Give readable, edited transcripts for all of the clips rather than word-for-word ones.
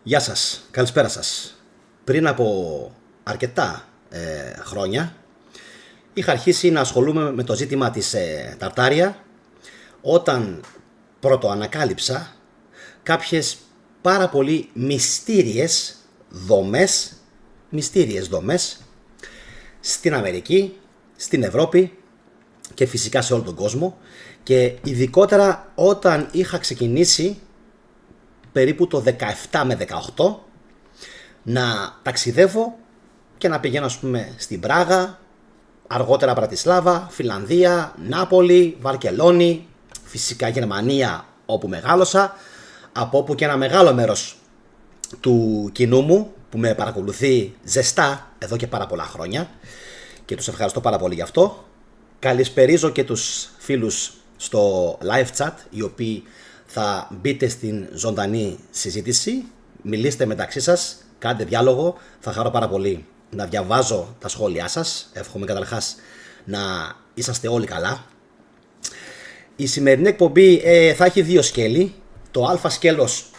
Γεια σας, καλησπέρα σας. Πριν από αρκετά χρόνια είχα αρχίσει να ασχολούμαι με το ζήτημα της Ταρτάρια όταν πρώτο ανακάλυψα κάποιες πάρα πολύ μυστήριες δομές στην Αμερική, στην Ευρώπη και φυσικά σε όλο τον κόσμο, και ειδικότερα όταν είχα ξεκινήσει περίπου το 17 με 18 να ταξιδεύω και να πηγαίνω, ας πούμε, στην Πράγα, αργότερα Μπρατισλάβα, Φιλανδία, Νάπολη, Βαρκελόνη, φυσικά Γερμανία όπου μεγάλωσα, από όπου και ένα μεγάλο μέρος του κοινού μου που με παρακολουθεί ζεστά εδώ και πάρα πολλά χρόνια και τους ευχαριστώ πάρα πολύ γι' αυτό. Καλησπερίζω και τους φίλους στο live chat, οι οποίοι θα μπείτε στην ζωντανή συζήτηση. Μιλήστε μεταξύ σας, κάντε διάλογο, θα χαρώ πάρα πολύ να διαβάζω τα σχόλιά σας. Εύχομαι καταρχάς να είσαστε όλοι καλά. Η σημερινή εκπομπή θα έχει δύο σκέλη. Το α σκέλος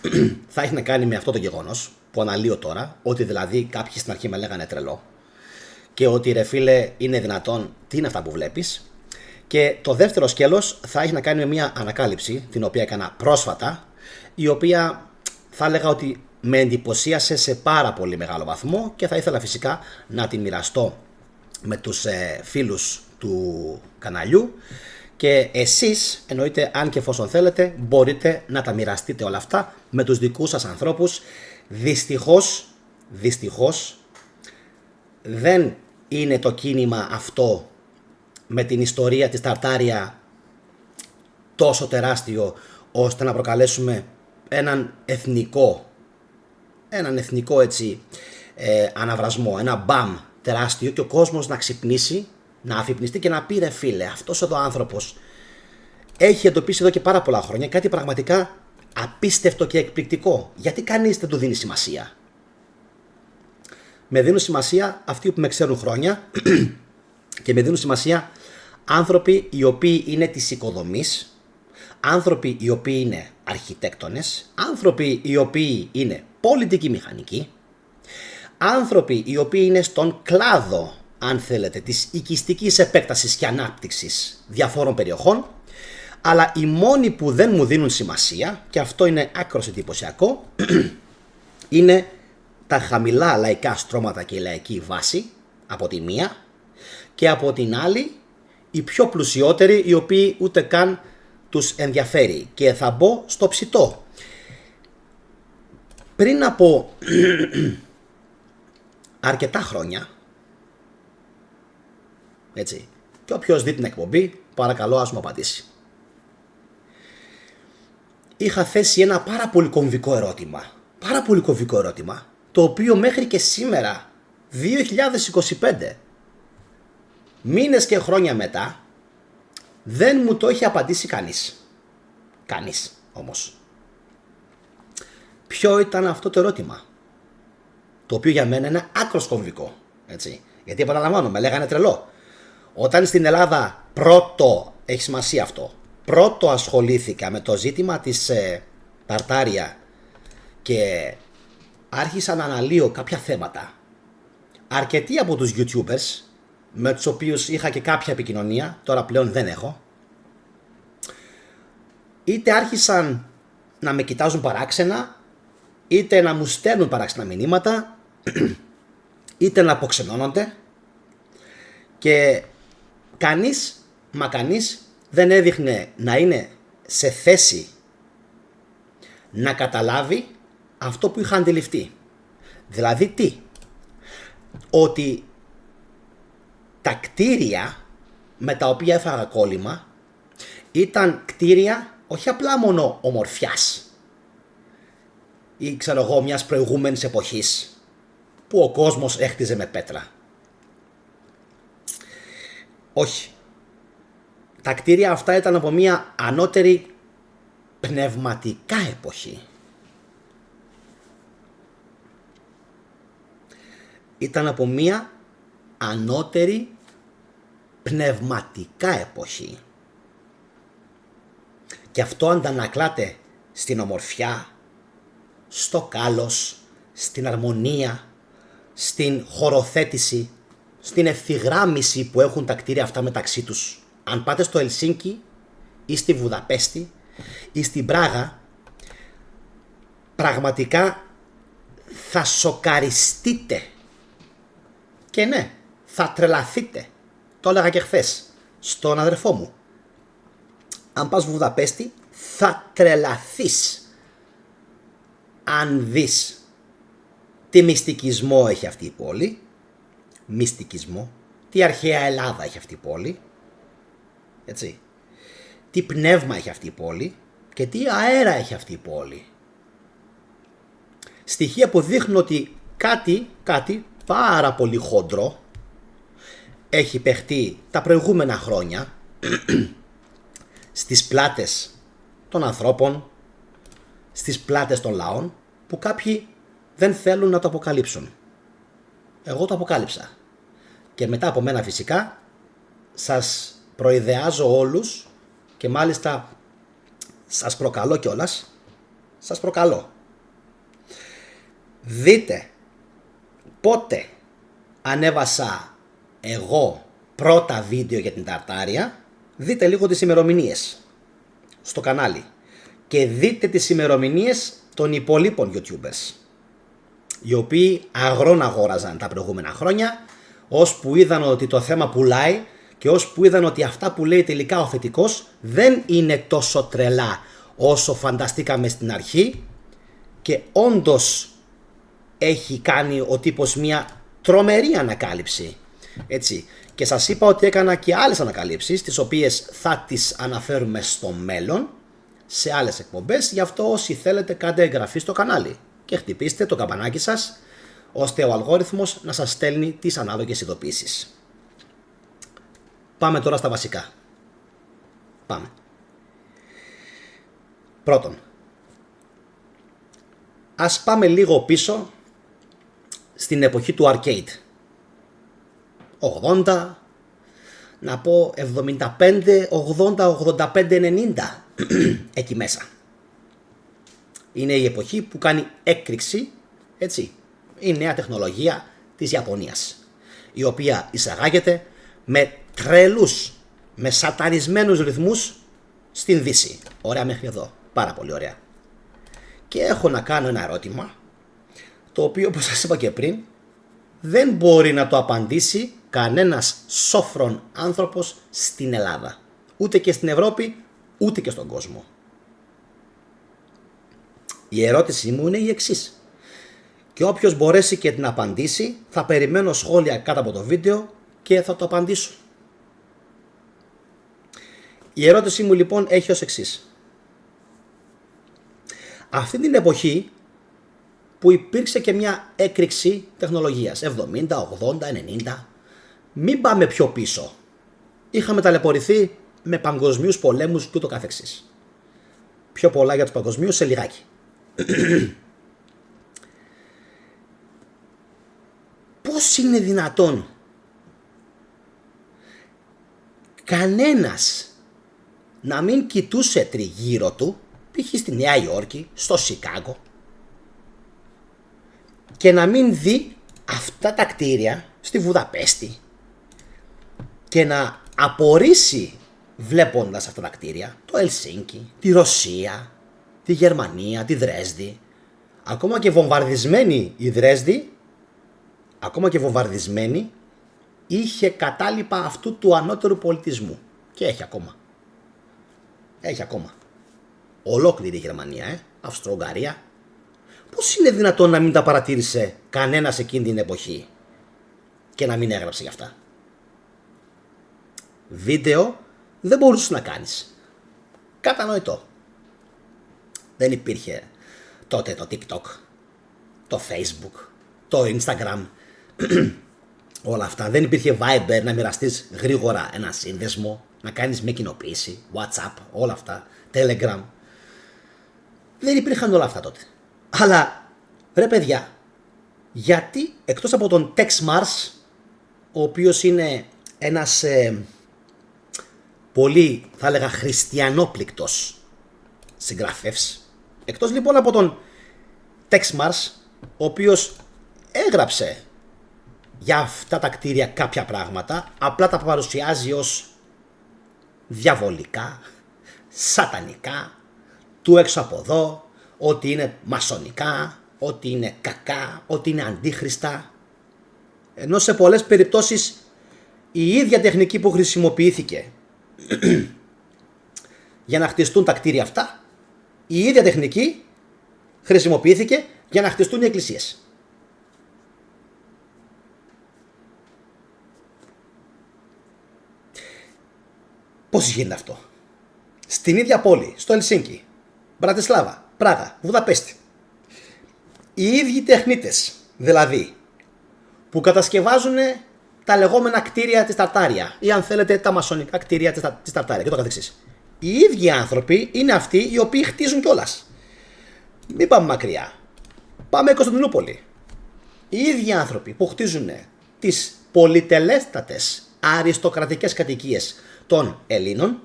θα έχει να κάνει με αυτό το γεγονός που αναλύω τώρα, ότι δηλαδή κάποιοι στην αρχή με λέγανε τρελό και ότι ρε φίλε είναι δυνατόν, τι είναι αυτά που βλέπεις. Και το δεύτερο σκέλος θα έχει να κάνει με μια ανακάλυψη την οποία έκανα πρόσφατα, η οποία θα έλεγα ότι με εντυπωσίασε σε πάρα πολύ μεγάλο βαθμό και θα ήθελα φυσικά να τη μοιραστώ με τους φίλους του καναλιού, και εσείς εννοείται, αν και εφόσον θέλετε, μπορείτε να τα μοιραστείτε όλα αυτά με τους δικούς σας ανθρώπους. Δυστυχώς δεν είναι το κίνημα αυτό με την ιστορία της Ταρτάρια τόσο τεράστιο ώστε να προκαλέσουμε έναν εθνικό έτσι αναβρασμό, ένα μπαμ τεράστιο και ο κόσμος να ξυπνήσει, να αφυπνιστεί και να πει ρε φίλε, αυτός εδώ άνθρωπος έχει εντοπίσει εδώ και πάρα πολλά χρόνια κάτι πραγματικά απίστευτο και εκπληκτικό. Γιατί κανείς δεν του δίνει σημασία? Με δίνουν σημασία αυτοί που με ξέρουν χρόνια και με δίνουν σημασία άνθρωποι οι οποίοι είναι της οικοδομής, άνθρωποι οι οποίοι είναι αρχιτέκτονες, άνθρωποι οι οποίοι είναι πολιτικοί μηχανικοί, άνθρωποι οι οποίοι είναι στον κλάδο, αν θέλετε, της οικιστικής επέκτασης και ανάπτυξης διαφόρων περιοχών, αλλά οι μόνοι που δεν μου δίνουν σημασία, και αυτό είναι άκρως εντυπωσιακό, είναι τα χαμηλά λαϊκά στρώματα και η λαϊκή βάση από τη μία, και από την άλλη οι πιο πλουσιότεροι, οι οποίοι ούτε καν τους ενδιαφέρει. Και θα μπω στο ψητό. Πριν από αρκετά χρόνια, έτσι, και όποιος δει την εκπομπή παρακαλώ ας μου απαντήσει, είχα θέσει ένα πάρα πολύ κομβικό ερώτημα, το οποίο μέχρι και σήμερα 2025, μήνες και χρόνια μετά, δεν μου το έχει απαντήσει κανείς όμως. Ποιο ήταν αυτό το ερώτημα? Το οποίο για μένα είναι άκρος κομβικό, έτσι. Γιατί επαναλαμβάνω, με λέγανε τρελό. Όταν στην Ελλάδα έχει σημασία αυτό, πρώτο ασχολήθηκα με το ζήτημα της Ταρτάρια και άρχισα να αναλύω κάποια θέματα, αρκετοί από τους YouTubers με τους οποίους είχα και κάποια επικοινωνία, τώρα πλέον δεν έχω, είτε άρχισαν να με κοιτάζουν παράξενα, είτε να μου στέλνουν παράξενα μηνύματα, είτε να αποξενώνονται, και κανείς δεν έδειχνε να είναι σε θέση να καταλάβει αυτό που είχα αντιληφθεί. Δηλαδή τι? Ότι τα κτίρια με τα οποία έφαγα κόλλημα ήταν κτίρια όχι απλά μόνο ομορφιάς ή ξέρω εγώ μιας προηγούμενης εποχής που ο κόσμος έχτιζε με πέτρα. Όχι. Τα κτίρια αυτά ήταν από μια ανώτερη πνευματικά εποχή. Ήταν από μια ανώτερη πνευματικά εποχή. Και αυτό αντανακλάται στην ομορφιά, στο κάλος, στην αρμονία, στην χωροθέτηση, στην ευθυγράμμιση που έχουν τα κτίρια αυτά μεταξύ τους. Αν πάτε στο Ελσίνκι ή στη Βουδαπέστη ή στην Πράγα, πραγματικά θα σοκαριστείτε. Και ναι, θα τρελαθείτε. Το έλεγα και χθες στον αδερφό μου. Αν πας Βουδαπέστη θα τρελαθείς αν δεις τι μυστικισμό έχει αυτή η πόλη, μυστικισμό, τι αρχαία Ελλάδα έχει αυτή η πόλη, έτσι, τι πνεύμα έχει αυτή η πόλη και τι αέρα έχει αυτή η πόλη. Στοιχεία που δείχνουν ότι κάτι πάρα πολύ χοντρό έχει παιχτεί τα προηγούμενα χρόνια στις πλάτες των ανθρώπων, στις πλάτες των λαών, που κάποιοι δεν θέλουν να το αποκαλύψουν. Εγώ το αποκάλυψα. Και μετά από μένα φυσικά σας προειδεάζω όλους και μάλιστα σας προκαλώ κιόλας. Σας προκαλώ. Δείτε πότε ανέβασα εγώ πρώτα βίντεο για την Ταρτάρια. Δείτε λίγο τις ημερομηνίες στο κανάλι και δείτε τις ημερομηνίες των υπολείπων YouTubers, οι οποίοι αγρόν αγόραζαν τα προηγούμενα χρόνια, ώσπου είδαν ότι το θέμα πουλάει και ώσπου είδαν ότι αυτά που λέει τελικά ο θετικός δεν είναι τόσο τρελά όσο φανταστήκαμε στην αρχή, και όντως έχει κάνει ο τύπος μια τρομερή ανακάλυψη, έτσι. Και σας είπα ότι έκανα και άλλες ανακαλύψεις, τις οποίες θα τις αναφέρουμε στο μέλλον σε άλλες εκπομπές. Γι' αυτό όσοι θέλετε κάντε εγγραφή στο κανάλι και χτυπήστε το καμπανάκι σας, ώστε ο αλγόριθμος να σας στέλνει τις ανάλογες ειδοποιήσεις. Πάμε τώρα στα βασικά. Πάμε. Πρώτον, ας πάμε λίγο πίσω στην εποχή του arcade. 80, να πω 75, 80, 85, 90, εκεί μέσα. Είναι η εποχή που κάνει έκρηξη, έτσι, η νέα τεχνολογία της Ιαπωνίας, η οποία εισαγάγεται με τρελούς, με σατανισμένους ρυθμούς στην Δύση. Ωραία μέχρι εδώ, πάρα πολύ ωραία. Και έχω να κάνω ένα ερώτημα, το οποίο, όπως σας είπα και πριν, δεν μπορεί να το απαντήσει κανένας σόφρον άνθρωπος στην Ελλάδα. Ούτε και στην Ευρώπη, ούτε και στον κόσμο. Η ερώτησή μου είναι η εξής. Και όποιος μπορέσει και την απαντήσει, θα περιμένω σχόλια κάτω από το βίντεο και θα το απαντήσω. Η ερώτησή μου λοιπόν έχει ως εξής. Αυτή την εποχή που υπήρξε και μια έκρηξη τεχνολογίας, 70, 80, 90, μην πάμε πιο πίσω. Είχαμε ταλαιπωρηθεί με παγκοσμίους πολέμους και ούτω καθεξής. Πιο πολλά για τους παγκοσμίους σε λιγάκι. Πώς είναι δυνατόν κανένας να μην κοιτούσε τριγύρω του, π.χ. στη Νέα Υόρκη, στο Σικάγο, και να μην δει αυτά τα κτίρια στη Βουδαπέστη και να απορρίσει βλέποντας αυτά τα κτίρια το Ελσίνκι, τη Ρωσία, τη Γερμανία, τη Δρέσδη. Ακόμα και βομβαρδισμένη η Δρέσδη, ακόμα και βομβαρδισμένη, είχε κατάλοιπα αυτού του ανώτερου πολιτισμού. Και έχει ακόμα. Έχει ακόμα. Ολόκληρη η Γερμανία, Αυστρο-Ουγγαρία. Πώς είναι δυνατόν να μην τα παρατήρησε κανένας εκείνη την εποχή και να μην έγραψε γι' αυτά. Βίντεο δεν μπορούσες να κάνεις. Κατανοητό. Δεν υπήρχε τότε το TikTok, το Facebook, το Instagram, όλα αυτά. Δεν υπήρχε Viber να μοιραστείς γρήγορα ένα σύνδεσμο, να κάνεις μια κοινοποίηση, WhatsApp, όλα αυτά, Telegram. Δεν υπήρχαν όλα αυτά τότε. Αλλά, ρε παιδιά, γιατί εκτός από τον Tex Mars, ο οποίος είναι ένας πολύ, θα έλεγα, χριστιανόπληκτος συγγραφεύς, εκτός λοιπόν από τον Tex Mars, ο οποίος έγραψε για αυτά τα κτίρια κάποια πράγματα, απλά τα παρουσιάζει ως διαβολικά, σατανικά, του έξω από εδώ, ότι είναι μασονικά, ότι είναι κακά, ότι είναι αντίχριστα. Ενώ σε πολλές περιπτώσεις η ίδια τεχνική που χρησιμοποιήθηκε για να χτιστούν τα κτίρια αυτά, η ίδια τεχνική χρησιμοποιήθηκε για να χτιστούν οι εκκλησίες. Πώς γίνεται αυτό? Στην ίδια πόλη, στο Ελσίνκι, Μπρατισλάβα, Πράγα, Βουδαπέστη, οι ίδιοι τεχνίτες, δηλαδή, που κατασκευάζουν τα λεγόμενα κτίρια της Ταρτάρια ή αν θέλετε τα μασονικά κτίρια της Ταρτάρια και το καθεξής. Οι ίδιοι άνθρωποι είναι αυτοί οι οποίοι χτίζουν κιόλας. Μην πάμε μακριά. Πάμε Κωνσταντινούπολη. Οι ίδιοι άνθρωποι που χτίζουν τις πολυτελέστατες αριστοκρατικές κατοικίες των Ελλήνων,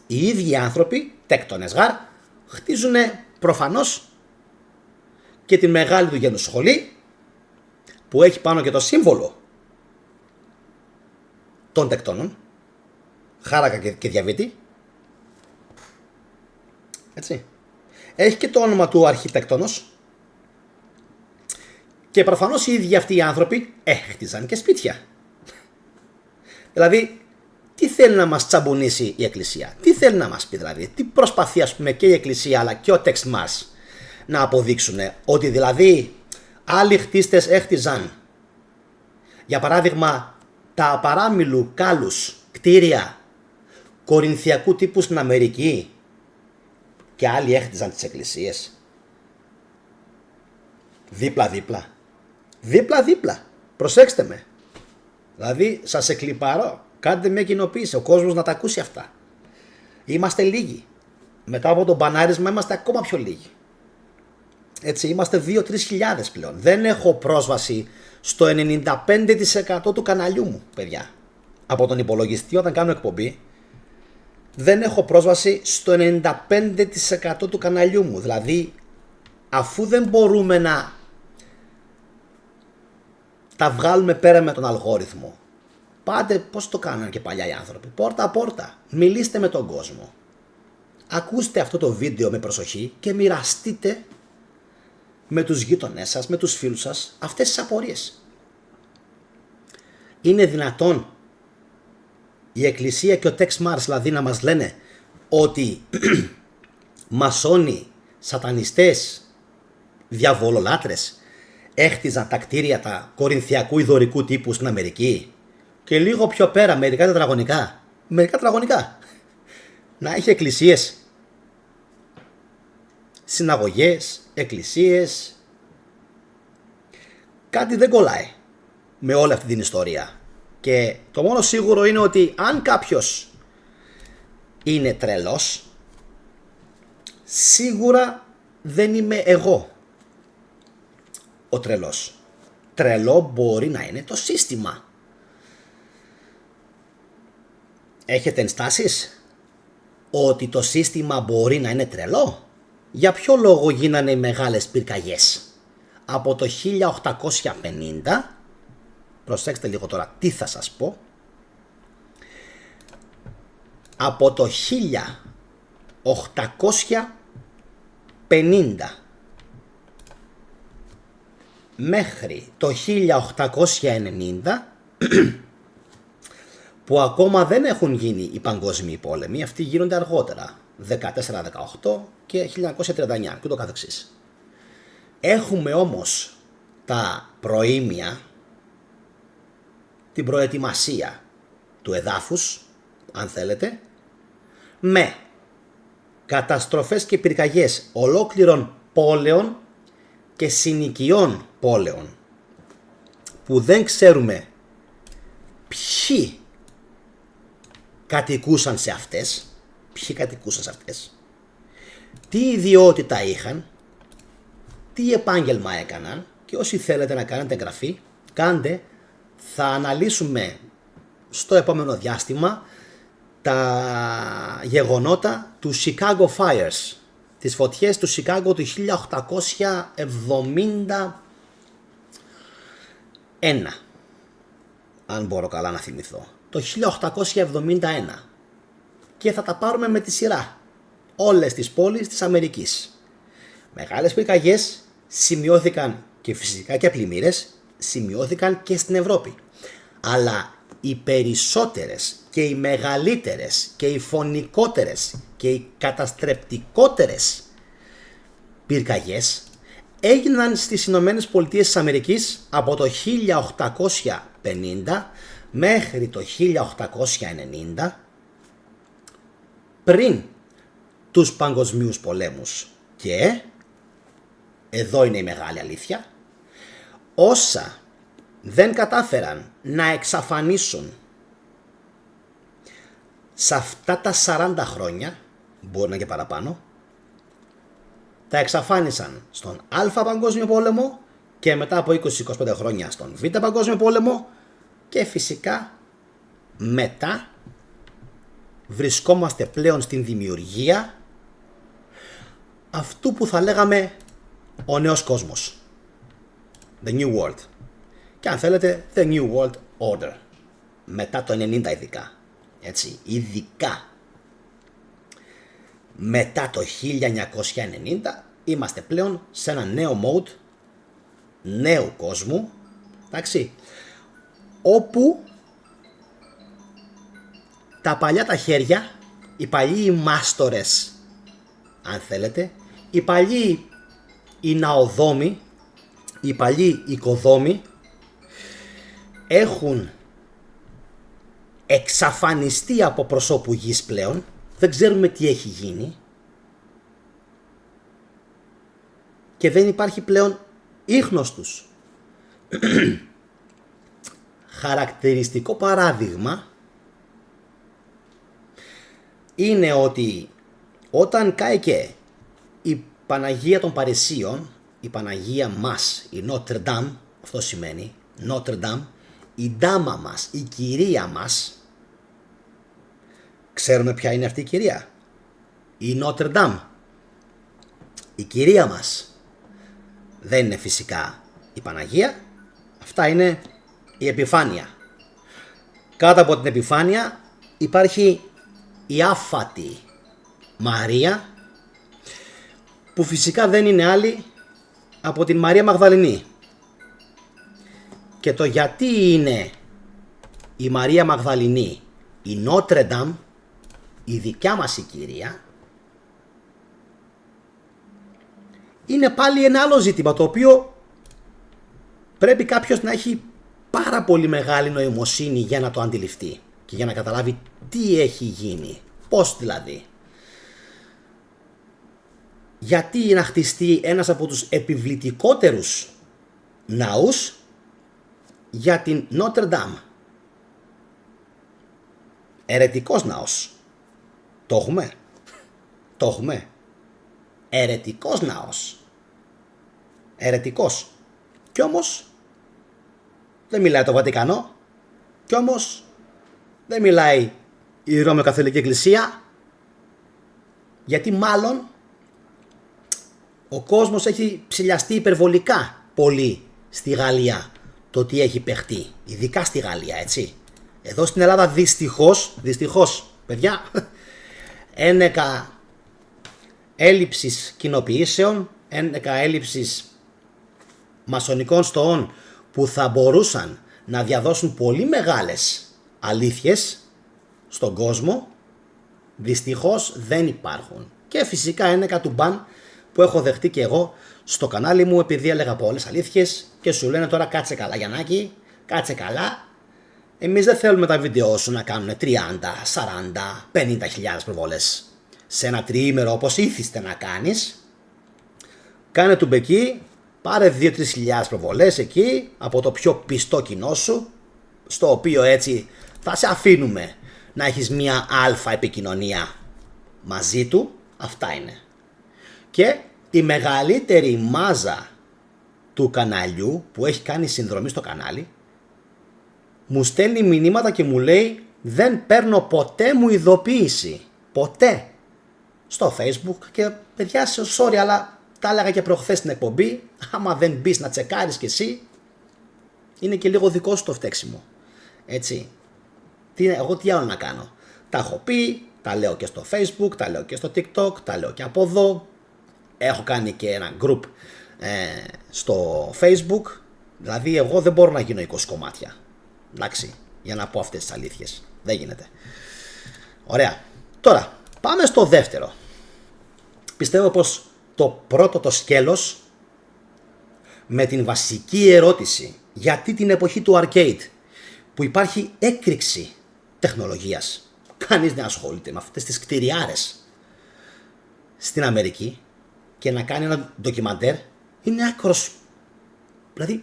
οι ίδιοι άνθρωποι, τέκτονες γάρ, χτίζουν προφανώς και την μεγάλη του γενοσχολή που έχει πάνω και το σύμβολο των τεκτώνων, χάρακα και διαβήτη. Έτσι. Έχει και το όνομα του αρχιτέκτονος και προφανώς οι ίδιοι αυτοί οι άνθρωποι έχτιζαν και σπίτια. Δηλαδή, τι θέλει να μας τσαμπουνίσει η Εκκλησία? Τι θέλει να μας πει δηλαδή? Τι προσπαθεί ας πούμε και η Εκκλησία αλλά και ο Tex Mars να αποδείξουν? Ότι δηλαδή άλλοι χτίστες έχτιζαν, για παράδειγμα, τα παράμιλου κάλους κτίρια κορινθιακού τύπου στην Αμερική και άλλοι έχτιζαν τις εκκλησίες. Δίπλα-δίπλα. Δίπλα-δίπλα. Προσέξτε με. Δηλαδή σας εκλιπαρώ. Κάντε μια κοινοποίηση, ο κόσμος να τα ακούσει αυτά. Είμαστε λίγοι. Μετά από το μπανάρισμα είμαστε ακόμα πιο λίγοι. Έτσι, είμαστε 2-3 χιλιάδες πλέον. Δεν έχω πρόσβαση στο 95% του καναλιού μου, παιδιά. Από τον υπολογιστή όταν κάνω εκπομπή, δεν έχω πρόσβαση στο 95% του καναλιού μου. Δηλαδή, αφού δεν μπορούμε να τα βγάλουμε πέρα με τον αλγόριθμο, πάτε πώς το κάνανε και παλιά οι άνθρωποι. Πόρτα-πόρτα. Μιλήστε με τον κόσμο. Ακούστε αυτό το βίντεο με προσοχή και μοιραστείτε με τους γείτονές σας, με τους φίλους σας αυτές τις απορίες. Είναι δυνατόν η Εκκλησία και ο Tex Mars δηλαδή να μας λένε ότι μασόνοι, σατανιστές, διαβολολάτρες έχτιζαν τα κτίρια τα κορινθιακού ιδωρικού τύπου στην Αμερική και λίγο πιο πέρα μερικά τετραγωνικά να έχει εκκλησίες, συναγωγές, εκκλησίες? Κάτι δεν κολλάει με όλη αυτή την ιστορία. Και το μόνο σίγουρο είναι ότι αν κάποιος είναι τρελός, σίγουρα δεν είμαι εγώ ο τρελός. Τρελό μπορεί να είναι το σύστημα. Έχετε ενστάσεις ότι το σύστημα μπορεί να είναι τρελό? Για ποιο λόγο γίνανε οι μεγάλες πυρκαγιές? Από το 1850, προσέξτε λίγο τώρα τι θα σας πω, από το 1850 μέχρι το 1890 που ακόμα δεν έχουν γίνει οι παγκόσμιοι πόλεμοι, αυτοί γίνονται αργότερα, 14-18 και 1939 και το καθεξής. Έχουμε όμως τα προήμια, την προετοιμασία του εδάφους, αν θέλετε, με καταστροφές και πυρκαγιές ολόκληρων πόλεων και συνοικιών πόλεων που δεν ξέρουμε ποιοι κατοικούσαν σε αυτές, τι ιδιότητα είχαν, τι επάγγελμα έκαναν, και όσοι θέλετε να κάνετε εγγραφή, κάντε. Θα αναλύσουμε στο επόμενο διάστημα τα γεγονότα του Chicago Fires τις φωτιές του Σικάγκο του 1871, αν μπορώ καλά να θυμηθώ. Το 1871. Και θα τα πάρουμε με τη σειρά. Όλες τις πόλεις της Αμερικής. Μεγάλες πυρκαγιές σημειώθηκαν και φυσικά και πλημμύρες σημειώθηκαν και στην Ευρώπη. Αλλά οι περισσότερες και οι μεγαλύτερες και οι φωνικότερες και οι καταστρεπτικότερες πυρκαγιές έγιναν στις Ηνωμένες Πολιτείες της Αμερικής από το 1850 μέχρι το 1890, πριν τους παγκοσμίους πολέμους. Και εδώ είναι η μεγάλη αλήθεια: όσα δεν κατάφεραν να εξαφανίσουν σε αυτά τα 40 χρόνια, μπορεί να και παραπάνω, τα εξαφάνισαν στον Α Παγκόσμιο Πόλεμο και μετά από 20-25 χρόνια στον Β Παγκόσμιο Πόλεμο, και φυσικά μετά βρισκόμαστε πλέον στην δημιουργία αυτού που θα λέγαμε ο νέος κόσμος. The New World. Και αν θέλετε, The New World Order. Μετά το 90 ειδικά. Έτσι, ειδικά. Μετά το 1990 είμαστε πλέον σε ένα νέο mode, νέου κόσμου, εντάξει, όπου τα παλιά τα χέρια, οι παλιοί μάστορες, αν θέλετε, οι παλιοί οι ναοδόμοι, οι παλιοί οικοδόμοι έχουν εξαφανιστεί από προσώπου γης πλέον. Δεν ξέρουμε τι έχει γίνει και δεν υπάρχει πλέον ίχνος τους. Χαρακτηριστικό παράδειγμα είναι ότι όταν κάηκε η Παναγία των Παρισίων, η Παναγία μας, η Notre Dame, αυτό σημαίνει Notre Dame, η ντάμα μας, η κυρία μας, ξέρουμε ποια είναι αυτή η κυρία? Η Notre Dame, η κυρία μας. Δεν είναι φυσικά η Παναγία, αυτά είναι η επιφάνεια. Κάτω από την επιφάνεια υπάρχει η άφατη Μαρία, που φυσικά δεν είναι άλλη από την Μαρία Μαγδαληνή. Και το γιατί είναι η Μαρία Μαγδαληνή η Notre Dame, η δικιά μας η κυρία, είναι πάλι ένα άλλο ζήτημα, το οποίο πρέπει κάποιος να έχει πάρα πολύ μεγάλη νοημοσύνη για να το αντιληφθεί και για να καταλάβει τι έχει γίνει. Πώς δηλαδή? Γιατί να χτιστεί ένας από τους επιβλητικότερους ναούς για την Notre Dame? Αιρετικός ναός. Το έχουμε? Το έχουμε? Αιρετικός ναός. Αιρετικός. Κι όμως δεν μιλάει το Βατικανό. Κι όμως δεν μιλάει η Ρωμαιοκαθολική Εκκλησία. Γιατί μάλλον ο κόσμος έχει ψηλιαστεί υπερβολικά πολύ στη Γαλλία το τι έχει παιχτεί. Ειδικά στη Γαλλία, έτσι. Εδώ στην Ελλάδα δυστυχώς, παιδιά, ένεκα έλλειψης κοινοποιήσεων, ένεκα έλλειψης μασονικών στοών που θα μπορούσαν να διαδώσουν πολύ μεγάλες αλήθειες στον κόσμο, δυστυχώς δεν υπάρχουν. Και φυσικά ένεκα του μπαν που έχω δεχτεί και εγώ στο κανάλι μου, επειδή έλεγα πολλές αλήθειες και σου λένε τώρα κάτσε καλά Γιαννάκη, κάτσε καλά. Εμείς δεν θέλουμε τα βίντεο σου να κάνουν 30, 40, 50 χιλιάδες προβολές σε ένα τριήμερο όπως ήθιστε να κάνεις. Κάνε του μπεκί, πάρε 2-3 χιλιάδες προβολές εκεί από το πιο πιστό κοινό σου, στο οποίο έτσι θα σε αφήνουμε να έχεις μια αλφα επικοινωνία μαζί του. Αυτά είναι. Και η μεγαλύτερη μάζα του καναλιού που έχει κάνει συνδρομή στο κανάλι μου στέλνει μηνύματα και μου λέει δεν παίρνω ποτέ μου ειδοποίηση. Ποτέ. στο Facebook και παιδιά, sorry, αλλά τα έλεγα και προχθές στην εκπομπή, άμα δεν μπεις να τσεκάρεις κι εσύ, είναι και λίγο δικό σου το φταίξιμο. Έτσι. Εγώ τι άλλο να κάνω. Τα έχω πει, τα λέω και στο Facebook, τα λέω και στο TikTok, τα λέω και από εδώ. Έχω κάνει και ένα group στο Facebook. Δηλαδή εγώ δεν μπορώ να γίνω 20 κομμάτια. Εντάξει, για να πω αυτές τις αλήθειες. Δεν γίνεται. Ωραία. Τώρα, πάμε στο δεύτερο. Πιστεύω πως το πρώτο το σκέλος με την βασική ερώτηση γιατί την εποχή του arcade που υπάρχει έκρηξη τεχνολογίας, κανείς δεν ασχολείται με αυτές τις κτηριάρες στην Αμερική και να κάνει ένα ντοκιμαντέρ είναι άκρος, δηλαδή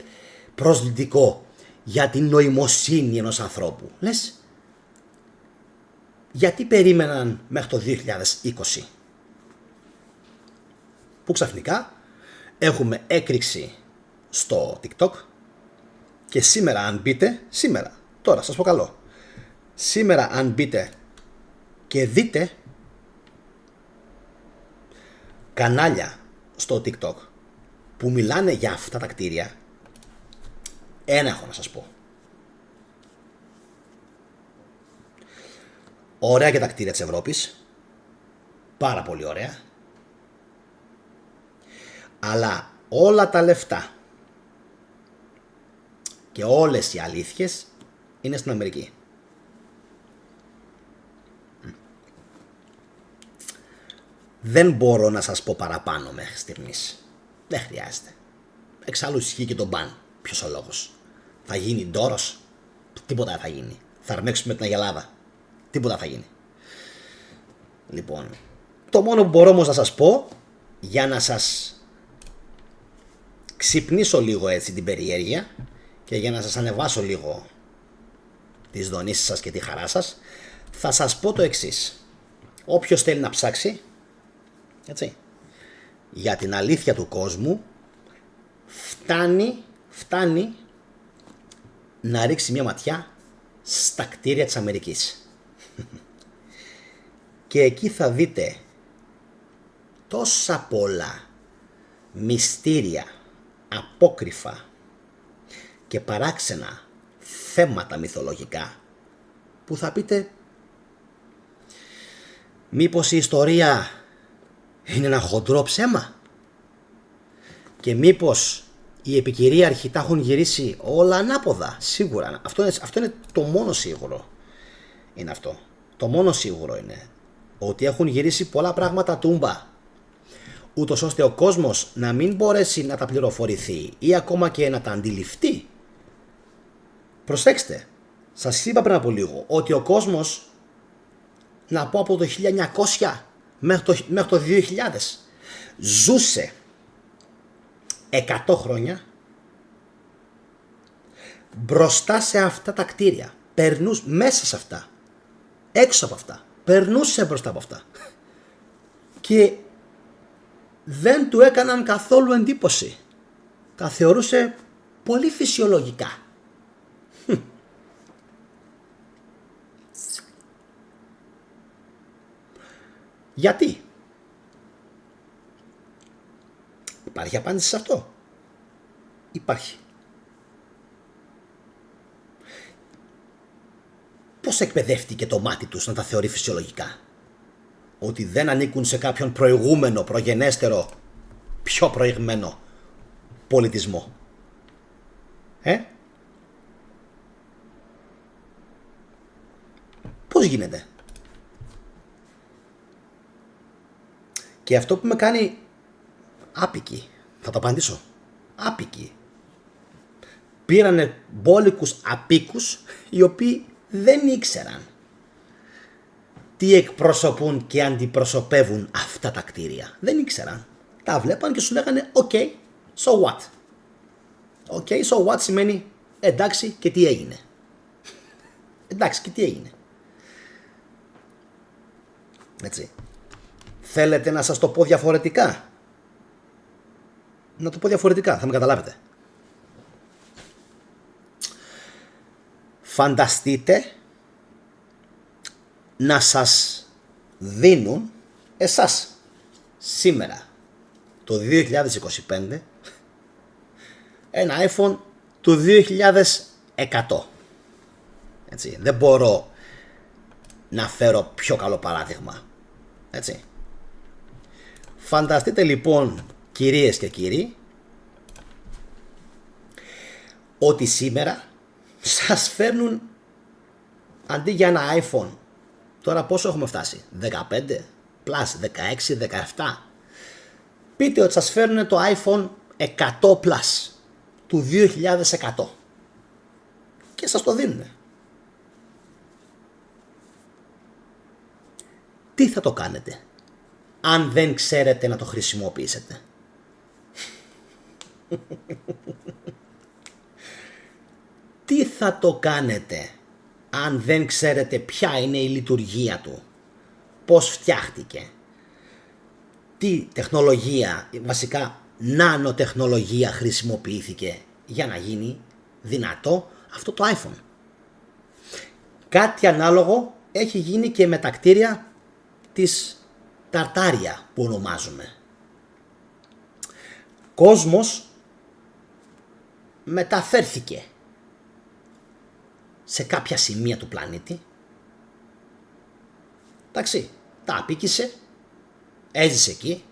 προσβλητικό για την νοημοσύνη ενός ανθρώπου. Λες, γιατί περίμεναν μέχρι το 2020 που ξαφνικά έχουμε έκρηξη στο TikTok και σήμερα αν μπείτε, τώρα σας πω καλό, σήμερα αν μπείτε και δείτε κανάλια στο TikTok που μιλάνε για αυτά τα κτίρια, ένα έχω να σας πω. Ωραία και τα κτίρια της Ευρώπης, πάρα πολύ ωραία, αλλά όλα τα λεφτά και όλες οι αλήθειες είναι στην Αμερική. Δεν μπορώ να σας πω παραπάνω μέχρι στιγμής. Δεν χρειάζεται. Εξάλλου ισχύει και το μπαν. Ποιος ο λόγος. Θα γίνει ντόρος. Τίποτα δεν θα γίνει. Θα αρμέξουμε την Αγελάδα. Τίποτα θα γίνει. Λοιπόν, το μόνο που μπορώ όμως να σας πω, για να σας ξυπνήσω λίγο έτσι την περιέργεια και για να σας ανεβάσω λίγο τις δονήσεις σας και τη χαρά σας, θα σας πω το εξής. Όποιος θέλει να ψάξει, έτσι, για την αλήθεια του κόσμου, φτάνει να ρίξει μια ματιά στα κτίρια της Αμερικής. Και εκεί θα δείτε τόσα πολλά μυστήρια, απόκρυφα και παράξενα θέματα μυθολογικά που θα πείτε, μήπως η ιστορία είναι ένα χοντρό ψέμα και μήπως οι επικυρίαρχοι τα έχουν γυρίσει όλα ανάποδα. Σίγουρα αυτό είναι το μόνο σίγουρο. Είναι αυτό. Το μόνο σίγουρο είναι ότι έχουν γυρίσει πολλά πράγματα τούμπα, ούτως ώστε ο κόσμος να μην μπορέσει να τα πληροφορηθεί ή ακόμα και να τα αντιληφθεί. Προσέξτε, σας είπα πριν από λίγο ότι ο κόσμος, να πω από το 1900 μέχρι το 2000, ζούσε 100 χρόνια μπροστά σε αυτά τα κτίρια. Περνούσε μέσα σε αυτά, έξω από αυτά, περνούσε μπροστά από αυτά και δεν του έκαναν καθόλου εντύπωση. Τα θεωρούσε πολύ φυσιολογικά. Γιατί? Υπάρχει απάντηση σε αυτό? Υπάρχει. Πώς εκπαιδεύτηκε το μάτι τους να τα θεωρεί φυσιολογικά? Ότι δεν ανήκουν σε κάποιον προηγούμενο, προγενέστερο, πιο προηγμένο πολιτισμό? Πώς γίνεται? Και αυτό που με κάνει άπικη, θα το απαντήσω, άπικη, πήρανε μπόλικους απίκους οι οποίοι δεν ήξεραν τι εκπροσωπούν και αντιπροσωπεύουν αυτά τα κτίρια. Δεν ήξεραν. Τα βλέπαν και σου λέγανε ok, so what? Ok, so what σημαίνει εντάξει και τι έγινε? Εντάξει και τι έγινε? Έτσι. Θέλετε να σας το πω διαφορετικά? Να το πω διαφορετικά, θα με καταλάβετε. Φανταστείτε να σας δίνουν εσάς σήμερα το 2025 ένα iPhone του 2100. Έτσι, δεν μπορώ να φέρω πιο καλό παράδειγμα. Έτσι. Φανταστείτε λοιπόν, κυρίες και κύριοι, ότι σήμερα σας φέρνουν αντί για ένα iPhone, τώρα πόσο έχουμε φτάσει, 15 plus, 16, 17, πείτε ότι σας φέρνουν το iPhone 100 plus του 2100 και σας το δίνουν. Τι θα το κάνετε αν δεν ξέρετε να το χρησιμοποιήσετε? Τι θα το κάνετε αν δεν ξέρετε ποια είναι η λειτουργία του, πώς φτιάχτηκε, τι τεχνολογία, βασικά νανοτεχνολογία χρησιμοποιήθηκε για να γίνει δυνατό αυτό το iPhone? Κάτι ανάλογο έχει γίνει και με τα κτίρια της Ταρτάρια που ονομάζουμε. Κόσμος μεταφέρθηκε σε κάποια σημεία του πλανήτη, εντάξει, τα απίκησε, έζησε εκεί,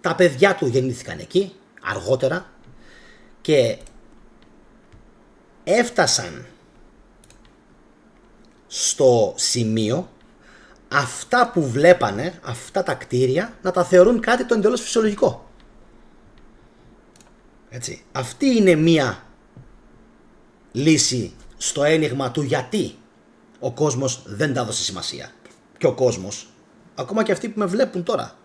τα παιδιά του γεννήθηκαν εκεί αργότερα και έφτασαν στο σημείο αυτά που βλέπανε, αυτά τα κτίρια, να τα θεωρούν κάτι το εντελώς φυσιολογικό. Έτσι. Αυτή είναι μία λύση στο ένιγμα του γιατί ο κόσμος δεν τα έδωσε σημασία. Και ο κόσμος, ακόμα και αυτοί που με βλέπουν τώρα,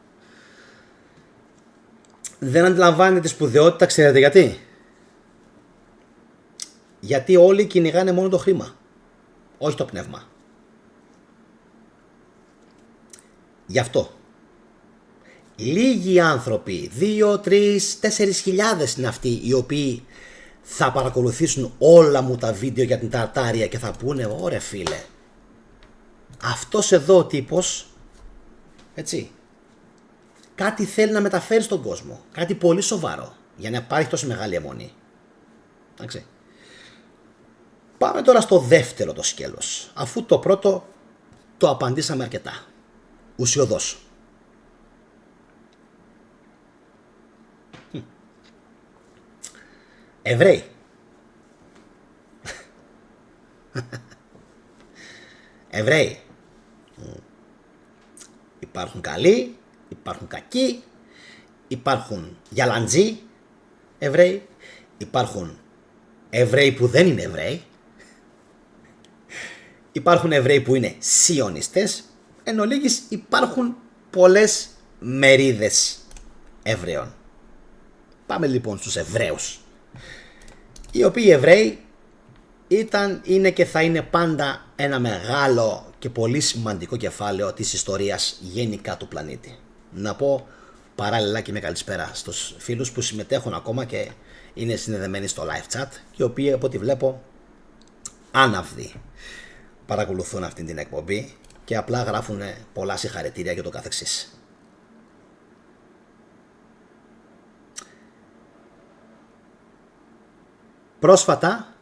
δεν αντιλαμβάνεται τη σπουδαιότητα, ξέρετε γιατί? Γιατί όλοι κυνηγάνε μόνο το χρήμα, όχι το πνεύμα. Γι' αυτό λίγοι άνθρωποι, 2, 3, 4 χιλιάδες είναι αυτοί οι οποίοι θα παρακολουθήσουν όλα μου τα βίντεο για την Ταρτάρια και θα πούνε ωραία φίλε, αυτός εδώ ο τύπος, έτσι, κάτι θέλει να μεταφέρει στον κόσμο, κάτι πολύ σοβαρό για να υπάρχει τόσο μεγάλη αιμονή. Εντάξει. Πάμε τώρα στο δεύτερο το σκέλος, αφού το πρώτο το απαντήσαμε αρκετά ουσιωδώς. Εβραίοι. Εβραίοι. Υπάρχουν καλοί, υπάρχουν κακοί, υπάρχουν γιαλαντζοί Εβραίοι, υπάρχουν Εβραίοι που δεν είναι Εβραίοι, υπάρχουν Εβραίοι που είναι σιωνιστές, εν ολίγης υπάρχουν πολλές μερίδες Εβραίων. Πάμε λοιπόν στους Εβραίους, οι οποίοι Εβραίοι ήταν, είναι και θα είναι πάντα ένα μεγάλο και πολύ σημαντικό κεφάλαιο της ιστορίας γενικά του πλανήτη. Να πω παράλληλα και με καλησπέρα στους φίλους που συμμετέχουν ακόμα και είναι συνδεδεμένοι στο live chat, οι οποίοι από ό,τι βλέπω άναυδοι παρακολουθούν αυτή την εκπομπή και απλά γράφουν πολλά συγχαρητήρια και το καθεξής. Πρόσφατα,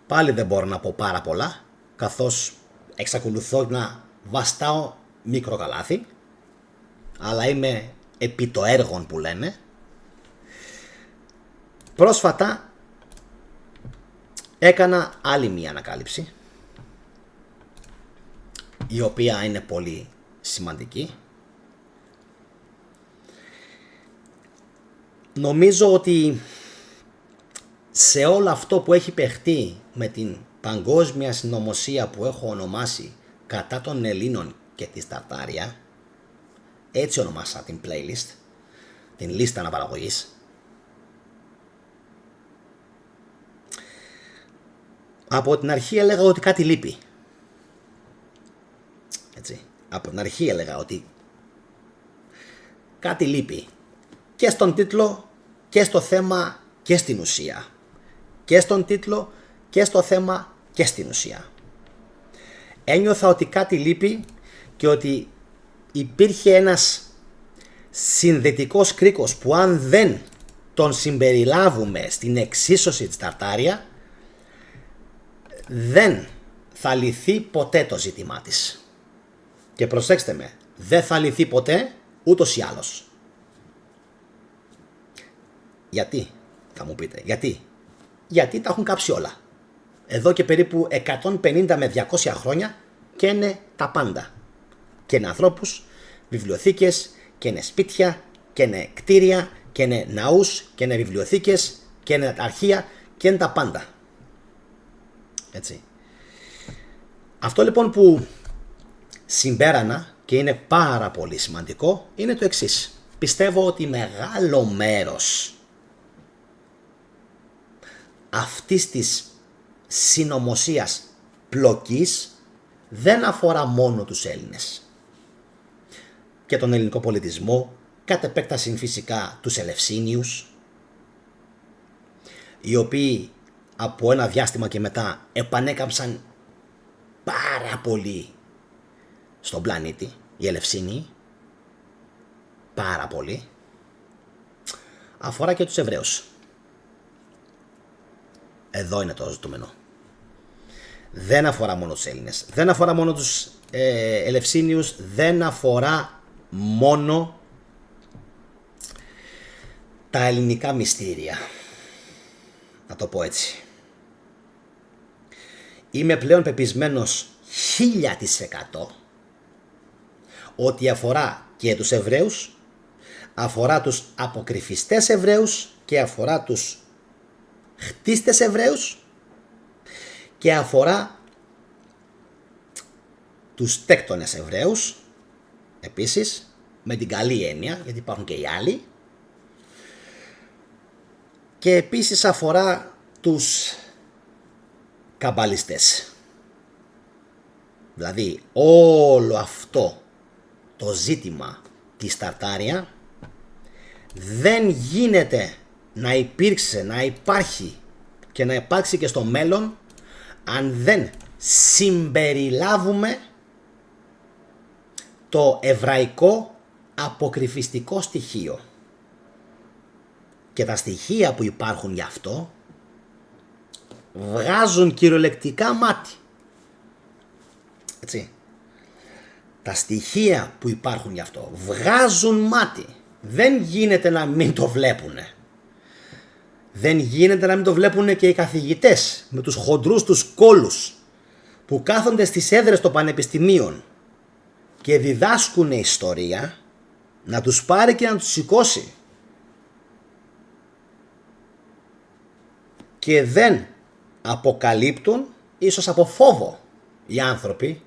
πάλι δεν μπορώ να πω πάρα πολλά, καθώς εξακολουθώ να βαστάω μικρό καλάθι, αλλά είμαι επί το έργον που λένε. Πρόσφατα έκανα άλλη μία ανακάλυψη, η οποία είναι πολύ σημαντική. Νομίζω ότι σε όλο αυτό που έχει παιχτεί με την παγκόσμια συνωμοσία που έχω ονομάσει κατά των Ελλήνων και τη Ταρτάρια, έτσι ονομάσα την playlist, την λίστα αναπαραγωγής, από την αρχή έλεγα ότι κάτι λείπει. Έτσι. Από την αρχή έλεγα ότι κάτι λείπει και στον τίτλο και στο θέμα και στην ουσία. Και στον τίτλο και στο θέμα και στην ουσία. Ένιωθα ότι κάτι λείπει και ότι υπήρχε ένας συνδετικός κρίκος που αν δεν τον συμπεριλάβουμε στην εξίσωση της Ταρτάρια, δεν θα λυθεί ποτέ το ζήτημά της. Και προσέξτε με, δεν θα λυθεί ποτέ ούτως ή άλλως. Γιατί, θα μου πείτε, γιατί τα έχουν κάψει όλα. Εδώ και περίπου 150 με 200 χρόνια και είναι τα πάντα. Και είναι ανθρώπους, βιβλιοθήκες, και είναι σπίτια, και είναι κτίρια, και είναι ναούς, και είναι βιβλιοθήκες, και είναι αρχεία, και είναι τα πάντα. Έτσι. Αυτό λοιπόν που συμπέρανα και είναι πάρα πολύ σημαντικό είναι το εξής. Πιστεύω ότι μεγάλο μέρος αυτής της συνωμοσίας πλοκής δεν αφορά μόνο τους Έλληνες και τον ελληνικό πολιτισμό, κατ' επέκταση φυσικά τους Ελευσίνιους, οι οποίοι από ένα διάστημα και μετά επανέκαμψαν πάρα πολύ στον πλανήτη, οι Ελευσίνιοι, πάρα πολύ. Αφορά και τους Εβραίους. Εδώ είναι το ζητούμενο. Δεν αφορά μόνο τους Έλληνες, δεν αφορά μόνο τους Ελευσίνιους, δεν αφορά μόνο τα ελληνικά μυστήρια. Να το πω έτσι. Είμαι πλέον πεπισμένος 1000% ότι αφορά και τους Εβραίους, αφορά τους αποκρυφιστές Εβραίους και αφορά τους χτίστες Εβραίους και αφορά τους τέκτονες Εβραίους επίσης, με την καλή έννοια, γιατί υπάρχουν και οι άλλοι, και επίσης αφορά τους καμπαλιστές. Δηλαδή όλο αυτό το ζήτημα της Ταρτάρια δεν γίνεται να υπήρξε, να υπάρχει και να υπάρξει και στο μέλλον αν δεν συμπεριλάβουμε το εβραϊκό αποκρυφιστικό στοιχείο. Και τα στοιχεία που υπάρχουν γι' αυτό βγάζουν κυριολεκτικά μάτι. Έτσι. Τα στοιχεία που υπάρχουν γι' αυτό βγάζουν μάτι. Δεν γίνεται να μην το βλέπουνε. Δεν γίνεται να μην το βλέπουνε και οι καθηγητές με τους χοντρούς τους κόλους που κάθονται στις έδρες των πανεπιστημίων και διδάσκουν ιστορία, να τους πάρει και να τους σηκώσει. Και δεν αποκαλύπτουν, ίσως από φόβο οι άνθρωποι,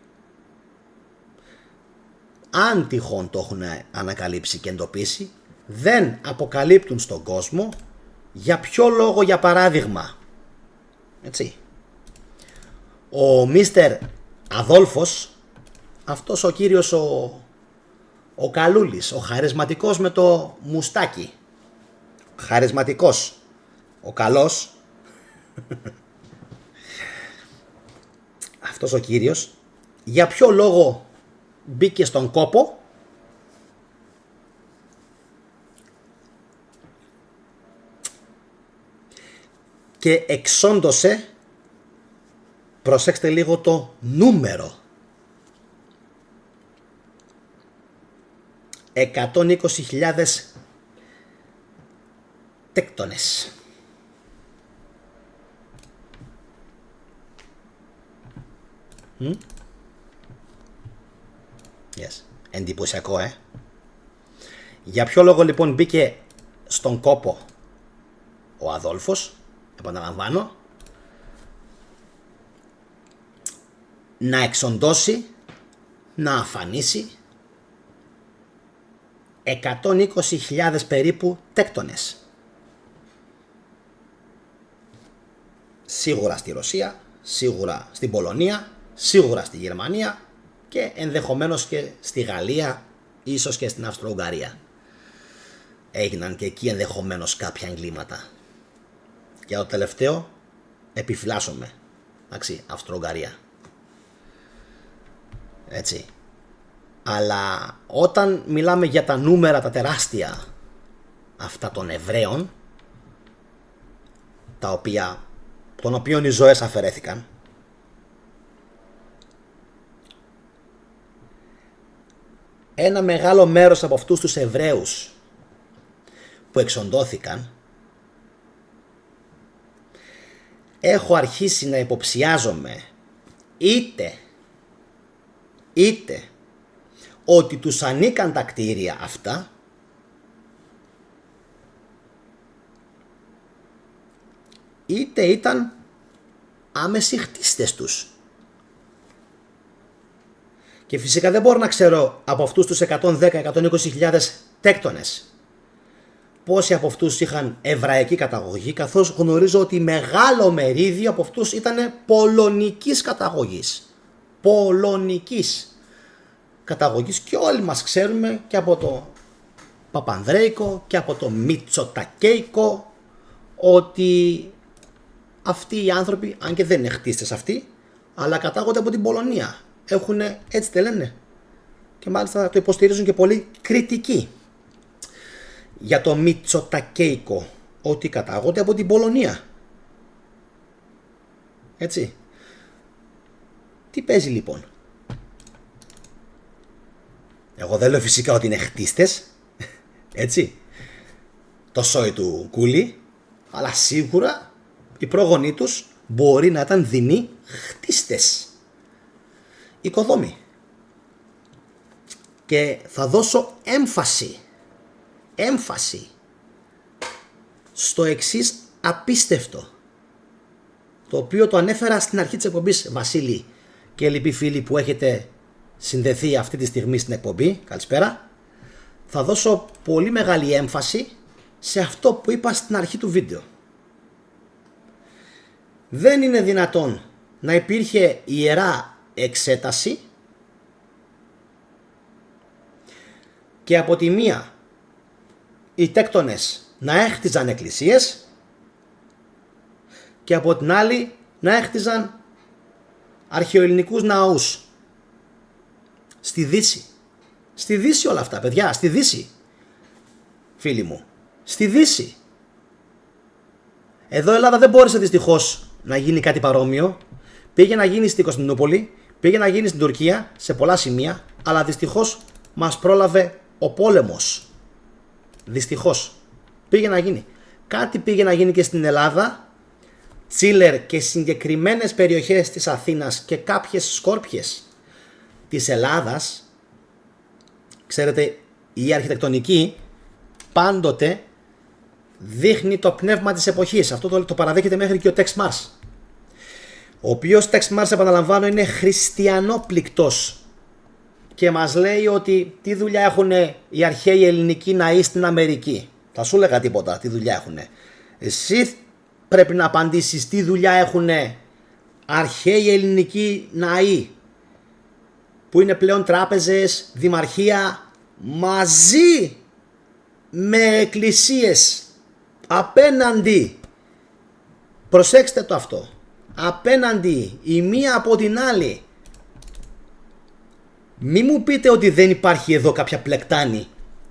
αν τυχόν το έχουν ανακαλύψει και εντοπίσει, δεν αποκαλύπτουν στον κόσμο για ποιο λόγο, για παράδειγμα. Έτσι. Ο Μίστερ Αδόλφος, αυτός ο κύριος ο Καλούλης, ο χαρισματικός με το μουστάκι, χαρισματικός, ο καλός, αυτός ο κύριος, για ποιο λόγο μπήκε στον κόπο και εξόντωσε, προσέξτε λίγο το νούμερο, 120.000 τέκτονες. Yes. Εντυπωσιακό, Για ποιο λόγο λοιπόν μπήκε στον κόπο ο Αδόλφος, επαναλαμβάνω, να εξοντώσει, να αφανίσει 120.000 περίπου τέκτονες. Σίγουρα στη Ρωσία, σίγουρα στην Πολωνία, σίγουρα στη Γερμανία και ενδεχομένως και στη Γαλλία, ίσως και στην Αυστρο-Ουγγαρία. Έγιναν και εκεί ενδεχομένως κάποια εγκλήματα. Για το τελευταίο επιφυλάσσομαι. Εντάξει, Αυστρο-Ουγγαρία. Έτσι. Αλλά όταν μιλάμε για τα νούμερα τα τεράστια αυτά των Εβραίων, των οποίων οι ζωές αφαιρέθηκαν, ένα μεγάλο μέρος από αυτούς τους Εβραίους που εξοντώθηκαν, έχω αρχίσει να υποψιάζομαι είτε ότι τους ανήκαν τα κτίρια αυτά, είτε ήταν άμεσοι χτίστες τους. Και φυσικά δεν μπορώ να ξέρω από αυτούς τους 110-120 τέκτονες πόσοι από αυτούς είχαν εβραϊκή καταγωγή, καθώς γνωρίζω ότι μεγάλο μερίδιο από αυτούς ήταν πολωνικής καταγωγής. Πολωνικής καταγωγής, και όλοι μας ξέρουμε και από το Παπανδρέικο και από το Μητσοτακέικο ότι αυτοί οι άνθρωποι, αν και δεν είναι χτίστες αυτοί, αλλά κατάγονται από την Πολωνία. Έτσι δεν λένε. Και μάλιστα το υποστηρίζουν και πολύ κριτικοί για το Μητσοτακέικο, ότι κατάγονται από την Πολωνία. Έτσι. Τι παίζει λοιπόν? Εγώ δεν λέω φυσικά ότι είναι χτίστες, έτσι, το σόι του κούλι, αλλά σίγουρα οι πρόγονοί τους μπορεί να ήταν δεινοί χτίστες, οικοδόμοι. Και θα δώσω έμφαση στο εξής απίστευτο, το οποίο το ανέφερα στην αρχή της εκπομπής, Βασίλη και λοιποί φίλοι που έχετε συνδεθεί αυτή τη στιγμή στην εκπομπή, καλησπέρα. Θα δώσω πολύ μεγάλη έμφαση σε αυτό που είπα στην αρχή του βίντεο. Δεν είναι δυνατόν να υπήρχε ιερά εξέταση και από τη μία οι τέκτονες να έχτιζαν εκκλησίες και από την άλλη να έχτιζαν αρχαιοελληνικούς ναούς. Στη Δύση. Στη Δύση όλα αυτά, παιδιά. Στη Δύση. Φίλοι μου. Στη Δύση. Εδώ η Ελλάδα δεν μπόρεσε δυστυχώς να γίνει κάτι παρόμοιο. Πήγε να γίνει στην Κωνσταντινούπολη, πήγε να γίνει στην Τουρκία, σε πολλά σημεία, αλλά δυστυχώς μας πρόλαβε ο πόλεμος. Δυστυχώς. Πήγε να γίνει. Κάτι πήγε να γίνει και στην Ελλάδα. Τσίλερ και συγκεκριμένες περιοχές της Αθήνας και κάποιες σκόρπιες της Ελλάδας. Ξέρετε, η αρχιτεκτονική πάντοτε δείχνει το πνεύμα της εποχής. Αυτό το παραδέχεται μέχρι και ο Tex Mars, ο οποίος Tex Mars, επαναλαμβάνω, είναι χριστιανόπληκτος και μας λέει ότι τι δουλειά έχουν οι αρχαίοι ελληνικοί ναοί στην Αμερική. Θα σου λέγα τίποτα, τι δουλειά έχουν. Εσύ πρέπει να απαντήσεις τι δουλειά έχουν αρχαίοι ελληνικοί ναοί, που είναι πλέον τράπεζες, δημαρχία, μαζί με εκκλησίες απέναντι. Προσέξτε το αυτό. Απέναντι η μία από την άλλη. Μη μου πείτε ότι δεν υπάρχει εδώ κάποια πλεκτάνη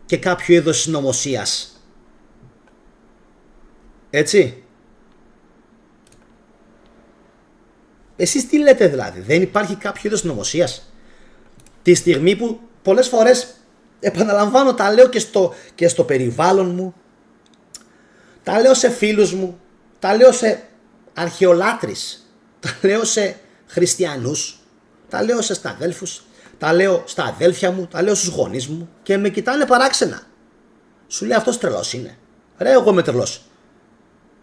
και κάποιο είδος συνωμοσίας. Έτσι. Εσείς τι λέτε δηλαδή? Δεν υπάρχει κάποιο είδος συνωμοσίας? Τη στιγμή που πολλές φορές, επαναλαμβάνω, τα λέω και στο περιβάλλον μου, τα λέω σε φίλους μου, τα λέω σε αρχαιολάτρεις, τα λέω σε χριστιανούς, τα λέω σε σταδέλφους, τα λέω στα αδέλφια μου, τα λέω στους γονείς μου και με κοιτάνε παράξενα. Σου λέει, αυτός τρελός είναι? Ρε, εγώ είμαι τρελός?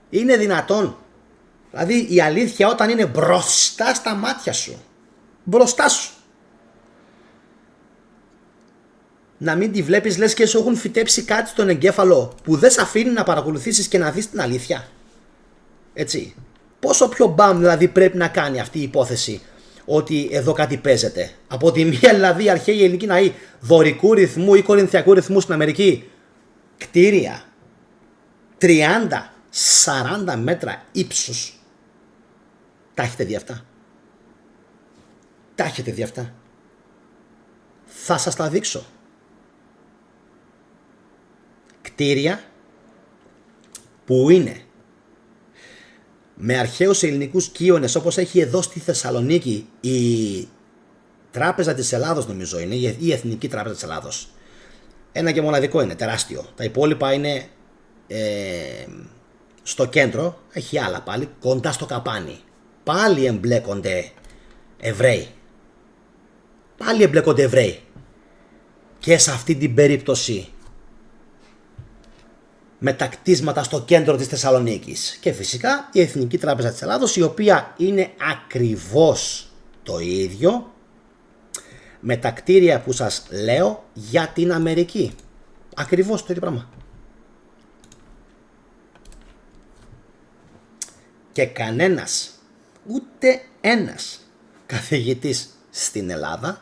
Είναι δυνατόν? Δηλαδή η αλήθεια όταν είναι μπροστά στα μάτια σου, μπροστά σου, να μην τη βλέπεις, λες και σου έχουν φυτέψει κάτι στον εγκέφαλο που δεν σε αφήνει να παρακολουθήσεις και να δεις την αλήθεια. Έτσι. Πόσο πιο μπαμ δηλαδή πρέπει να κάνει αυτή η υπόθεση ότι εδώ κάτι παίζεται? Από τη μία δηλαδή αρχαίοι ελληνικοί ναοί δωρικού ρυθμού ή κορινθιακού ρυθμού στην Αμερική, κτίρια 30-40 μέτρα ύψους. Τα έχετε δει αυτά? Τα έχετε δει αυτά? Θα σας τα δείξω. Κτίρια που είναι με αρχαίους ελληνικούς κύονες, όπως έχει εδώ στη Θεσσαλονίκη η Τράπεζα της Ελλάδος, νομίζω είναι, η Εθνική Τράπεζα της Ελλάδος. Ένα και μοναδικό είναι, τεράστιο. Τα υπόλοιπα είναι στο κέντρο, έχει άλλα πάλι, κοντά στο καπάνι. Πάλι εμπλέκονται Εβραίοι. Και σε αυτή την περίπτωση με τα κτίσματα στο κέντρο της Θεσσαλονίκης. Και φυσικά η Εθνική Τράπεζα της Ελλάδος, η οποία είναι ακριβώς το ίδιο με τα κτίρια που σας λέω για την Αμερική. Ακριβώς το ίδιο πράγμα. Και κανένας, ούτε ένας καθηγητής στην Ελλάδα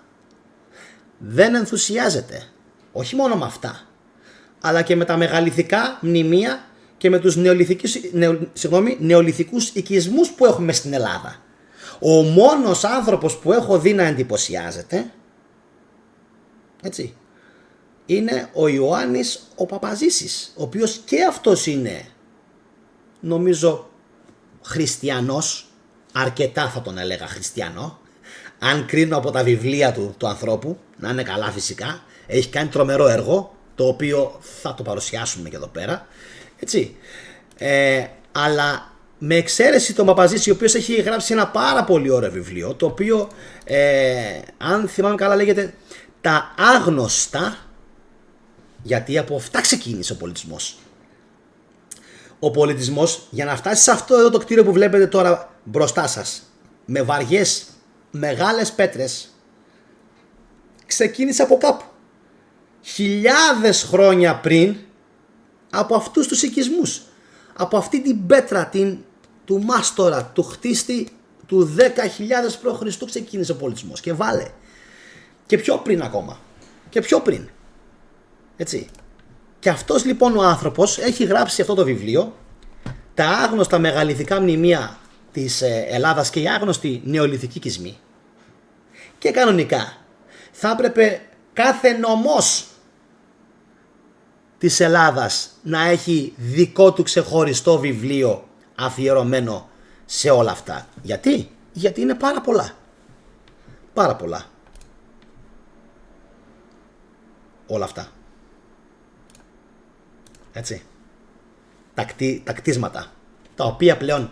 δεν ενθουσιάζεται, όχι μόνο με αυτά, αλλά και με τα μεγαλειθικά μνημεία και με τους νεολιθικούς οικισμούς που έχουμε στην Ελλάδα. Ο μόνος άνθρωπος που έχω δει να εντυπωσιάζεται, έτσι, είναι ο Ιωάννης ο Παπαζήσης, ο οποίος και αυτός είναι, νομίζω, χριστιανός, αρκετά θα τον έλεγα χριστιανό, αν κρίνω από τα βιβλία του ανθρώπου, να είναι καλά φυσικά, έχει κάνει τρομερό έργο, το οποίο θα το παρουσιάσουμε και εδώ πέρα, έτσι. Αλλά με εξαίρεση τον Παπαζήση, ο οποίος έχει γράψει ένα πάρα πολύ ωραίο βιβλίο, το οποίο, αν θυμάμαι καλά, λέγεται «Τα άγνωστα», γιατί από αυτά ξεκίνησε ο πολιτισμός. Ο πολιτισμός, για να φτάσει σε αυτό εδώ το κτίριο που βλέπετε τώρα μπροστά σας, με βαριές μεγάλες πέτρες, ξεκίνησε από κάπου. Χιλιάδες χρόνια πριν από αυτούς τους οικισμούς, από αυτή την πέτρα του μάστορα, του χτίστη του 10.000 π.Χ. ξεκίνησε ο πολιτισμός. Και βάλε και πιο πριν ακόμα, και πιο πριν, έτσι. Και αυτός λοιπόν ο άνθρωπος έχει γράψει αυτό το βιβλίο, τα άγνωστα μεγαλειθικά μνημεία της Ελλάδας και οι άγνωστοι νεολιθικοί οικισμοί. Και κανονικά θα έπρεπε κάθε νομός της Ελλάδας να έχει δικό του ξεχωριστό βιβλίο αφιερωμένο σε όλα αυτά. Γιατί είναι πάρα πολλά. Πάρα πολλά. Όλα αυτά. Έτσι. Τα κτίσματα, τα οποία πλέον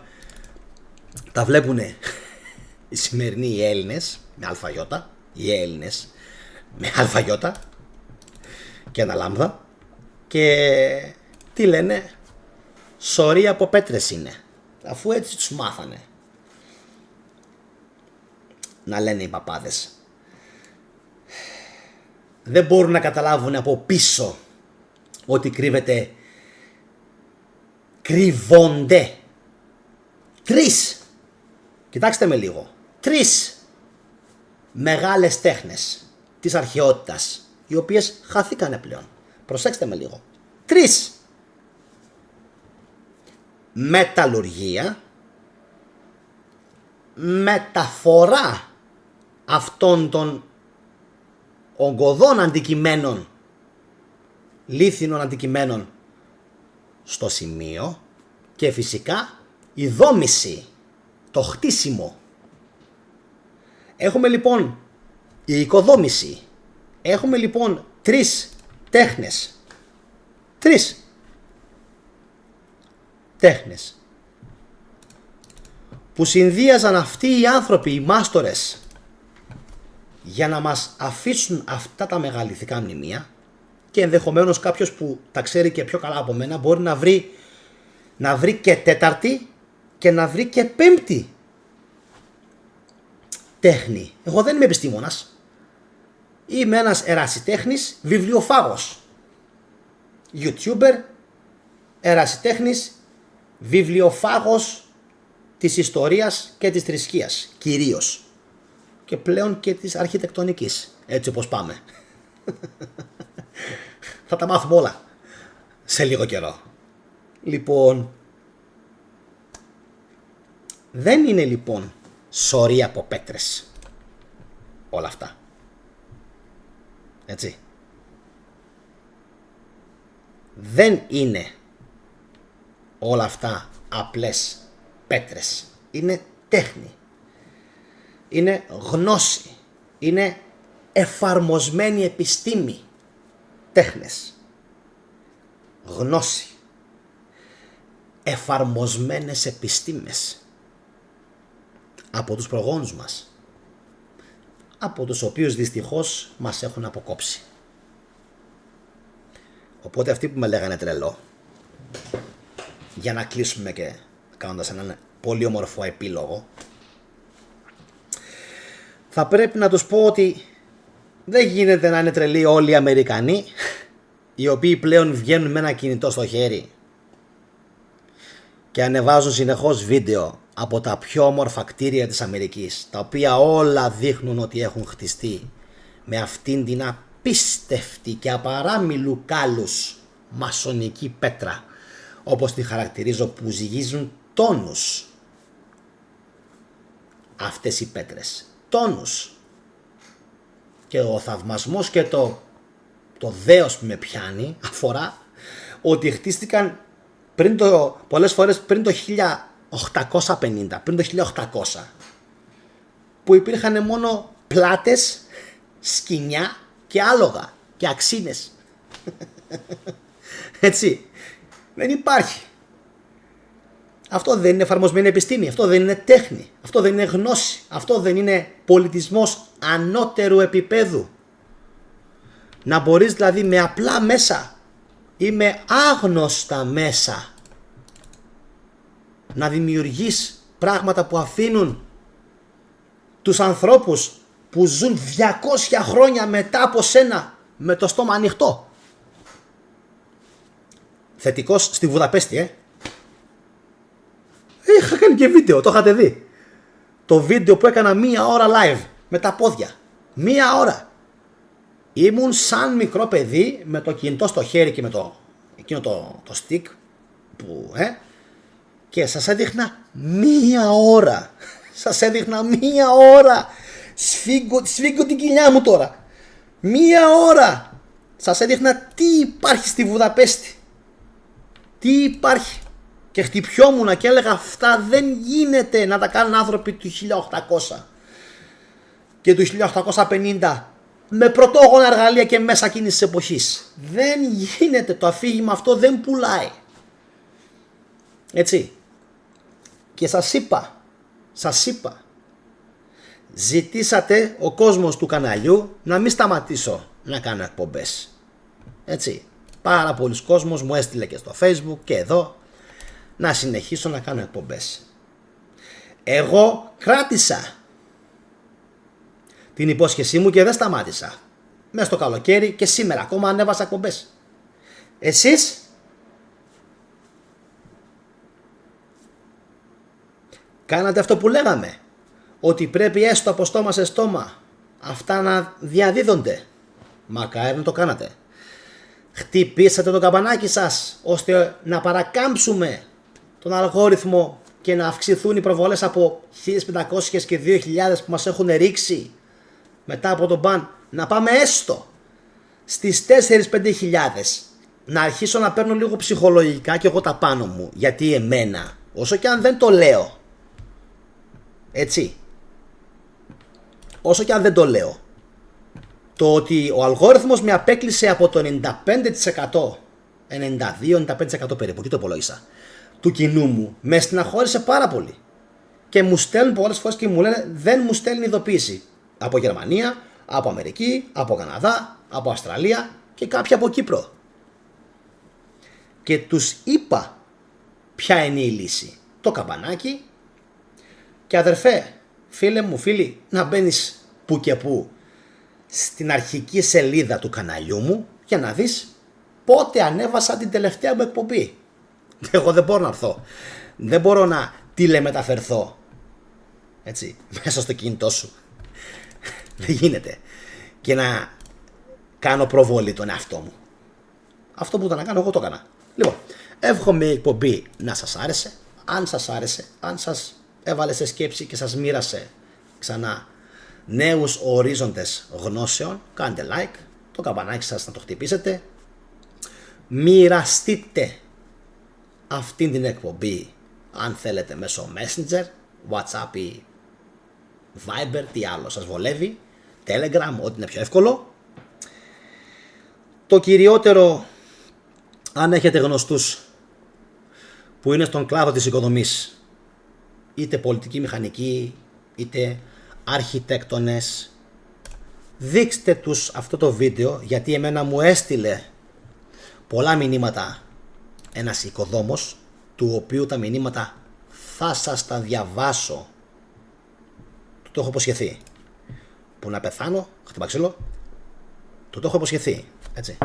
τα βλέπουν οι σημερινοί Έλληνες με αλφαγιώτα, οι Έλληνες με αλφαγιώτα και ένα λάμδα, και τι λένε, σωρία από πέτρες είναι, αφού έτσι τους μάθανε να λένε οι παπάδες. Δεν μπορούν να καταλάβουν από πίσω ότι κρύβονται κοιτάξτε με λίγο, 3 μεγάλες τέχνες της αρχαιότητας, οι οποίες χαθήκανε πλέον. Προσέξτε με λίγο. 3. Μεταλλουργία, μεταφορά αυτών των ογκωδών αντικειμένων, λίθινων αντικειμένων στο σημείο, και φυσικά η δόμηση, το χτίσιμο. Έχουμε λοιπόν η οικοδόμηση, έχουμε λοιπόν 3 τέχνες, 3 τέχνες που συνδύαζαν αυτοί οι άνθρωποι, οι μάστορες, για να μας αφήσουν αυτά τα μεγαλειθικά μνημεία, και ενδεχομένως κάποιος που τα ξέρει και πιο καλά από μένα μπορεί να βρει και 4η και να βρει και 5η τέχνη. Εγώ δεν είμαι επιστήμονας. Είμαι ένας ερασιτέχνης, βιβλιοφάγος, YouTuber, ερασιτέχνης, βιβλιοφάγος της ιστορίας και της θρησκείας κυρίως, και πλέον και της αρχιτεκτονικής, έτσι όπως πάμε. Θα τα μάθουμε όλα σε λίγο καιρό. Λοιπόν, δεν είναι λοιπόν σωρία από πέτρες όλα αυτά. Έτσι. Δεν είναι όλα αυτά απλές πέτρες. Είναι τέχνη. Είναι γνώση. Είναι εφαρμοσμένη επιστήμη. Τέχνες. Γνώση. Εφαρμοσμένες επιστήμες. Από τους προγόνους μας. Από τους οποίους δυστυχώς μας έχουν αποκόψει. Οπότε αυτοί που με λέγανε τρελό, για να κλείσουμε και κάνοντας έναν πολύ όμορφο επίλογο, θα πρέπει να τους πω ότι δεν γίνεται να είναι τρελοί όλοι οι Αμερικανοί, οι οποίοι πλέον βγαίνουν με ένα κινητό στο χέρι και ανεβάζουν συνεχώς βίντεο από τα πιο όμορφα κτίρια της Αμερικής, τα οποία όλα δείχνουν ότι έχουν χτιστεί με αυτήν την απίστευτη και απαράμιλου κάλους μασονική πέτρα, όπως τη χαρακτηρίζω, που ζυγίζουν τόνους. Αυτές οι πέτρες, τόνους. Και ο θαυμασμός και το δέος που με πιάνει αφορά ότι χτίστηκαν πολλές φορές πριν το 1850, πριν το 1800, που υπήρχαν μόνο πλάτες, σκοινιά και άλογα και αξίνες. Έτσι. Δεν υπάρχει. Αυτό δεν είναι εφαρμοσμένη επιστήμη, αυτό δεν είναι τέχνη, αυτό δεν είναι γνώση, αυτό δεν είναι πολιτισμός ανώτερου επίπεδου. Να μπορείς δηλαδή με απλά μέσα ή με άγνωστα μέσα να δημιουργείς πράγματα που αφήνουν τους ανθρώπους που ζουν 200 χρόνια μετά από σένα με το στόμα ανοιχτό. Θετικός στη Βουδαπέστη, Είχα κάνει και βίντεο, το είχατε δει. Το βίντεο που έκανα 1 ώρα live με τα πόδια. 1 ώρα. Ήμουν σαν μικρό παιδί με το κινητό στο χέρι και με εκείνο το stick που, και σας έδειχνα 1 ώρα. Σας έδειχνα 1 ώρα. Σφίγγω την κοιλιά μου τώρα. 1 ώρα. Σας έδειχνα τι υπάρχει στη Βουδαπέστη. Τι υπάρχει. Και χτυπιόμουνα και έλεγα αυτά δεν γίνεται να τα κάνουν άνθρωποι του 1800 και του 1850 με πρωτόγωνα εργαλεία και μέσα εκείνης της εποχής. Δεν γίνεται, το αφήγημα αυτό δεν πουλάει. Έτσι. Και σας είπα, ζητήσατε ο κόσμος του καναλιού να μην σταματήσω να κάνω εκπομπές. Έτσι. Πάρα πολλοί κόσμος μου έστειλε και στο Facebook και εδώ να συνεχίσω να κάνω εκπομπές. Εγώ κράτησα την υπόσχεσή μου και δεν σταμάτησα. Μέσα στο καλοκαίρι και σήμερα ακόμα ανέβασα εκπομπές. Εσείς κάνατε αυτό που λέγαμε, ότι πρέπει έστω από στόμα σε στόμα αυτά να διαδίδονται. Μακάρι να το κάνατε. Χτυπήσατε το καμπανάκι σας ώστε να παρακάμψουμε τον αλγόριθμο και να αυξηθούν οι προβολές από 1500 και 2000 που μας έχουν ρίξει μετά από τον μπαν, να πάμε έστω στις 4-5 χιλιάδες. Να αρχίσω να παίρνω λίγο ψυχολογικά και εγώ τα πάνω μου, γιατί εμένα, όσο και αν δεν το λέω, έτσι, όσο και αν δεν το λέω, το ότι ο αλγόριθμος με απέκλεισε από το 95%, 92-95% περίπου, και το υπολόγισα, του κοινού μου, με στεναχώρησε πάρα πολύ. Και μου στέλνουν πολλές φορές και μου λένε δεν μου στέλνει ειδοποίηση. Από Γερμανία, από Αμερική, από Καναδά, από Αυστραλία και κάποιοι από Κύπρο. Και τους είπα ποια είναι η λύση. Το καμπανάκι. Και αδερφέ, φίλε μου, φίλοι, να μπαίνεις που και που στην αρχική σελίδα του καναλιού μου για να δεις πότε ανέβασα την τελευταία μου εκπομπή. Εγώ δεν μπορώ να έρθω. Δεν μπορώ να τηλεμεταφερθώ. Έτσι, μέσα στο κινητό σου. Δεν γίνεται. Και να κάνω προβολή τον εαυτό μου. Αυτό που ήταν να κάνω, εγώ το έκανα. Λοιπόν, εύχομαι η εκπομπή να σας άρεσε. Αν σας άρεσε, αν σας έβαλε σε σκέψη και σας μοίρασε ξανά νέους ορίζοντες γνώσεων, κάντε like, το καμπανάκι σας να το χτυπήσετε. Μοιραστείτε αυτήν την εκπομπή αν θέλετε μέσω Messenger, WhatsApp ή Viber, τι άλλο σας βολεύει, Telegram, ό,τι είναι πιο εύκολο. Το κυριότερο, αν έχετε γνωστούς που είναι στον κλάδο της οικοδομής, είτε πολιτικοί μηχανικοί, είτε αρχιτέκτονες, δείξτε τους αυτό το βίντεο, γιατί εμένα μου έστειλε πολλά μηνύματα ένας οικοδόμος, του οποίου τα μηνύματα θα σας τα διαβάσω. Του το έχω υποσχεθεί. Που να πεθάνω, χτυπά ξύλο, του το έχω υποσχεθεί. Έτσι.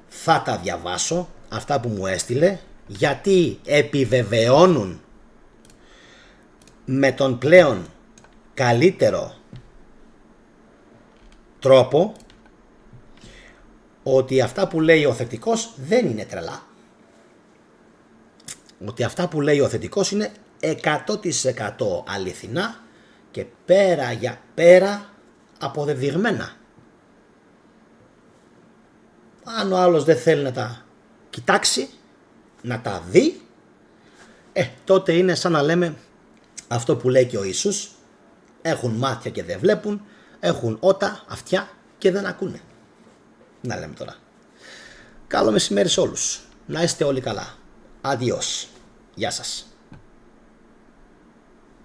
Θα τα διαβάσω αυτά που μου έστειλε, γιατί επιβεβαιώνουν με τον πλέον καλύτερο τρόπο ότι αυτά που λέει ο θετικός δεν είναι τρελά. Ότι αυτά που λέει ο θετικός είναι 100% αληθινά και πέρα για πέρα αποδεδειγμένα. Αν ο άλλος δεν θέλει να τα κοιτάξει, να τα δει, τότε είναι σαν να λέμε αυτό που λέει και ο Ιησούς: έχουν μάτια και δεν βλέπουν, έχουν ότα, αυτιά και δεν ακούνε. Να λέμε τώρα. Καλό μεσημέρι σε όλους. Να είστε όλοι καλά. Αντιός. Γεια σας.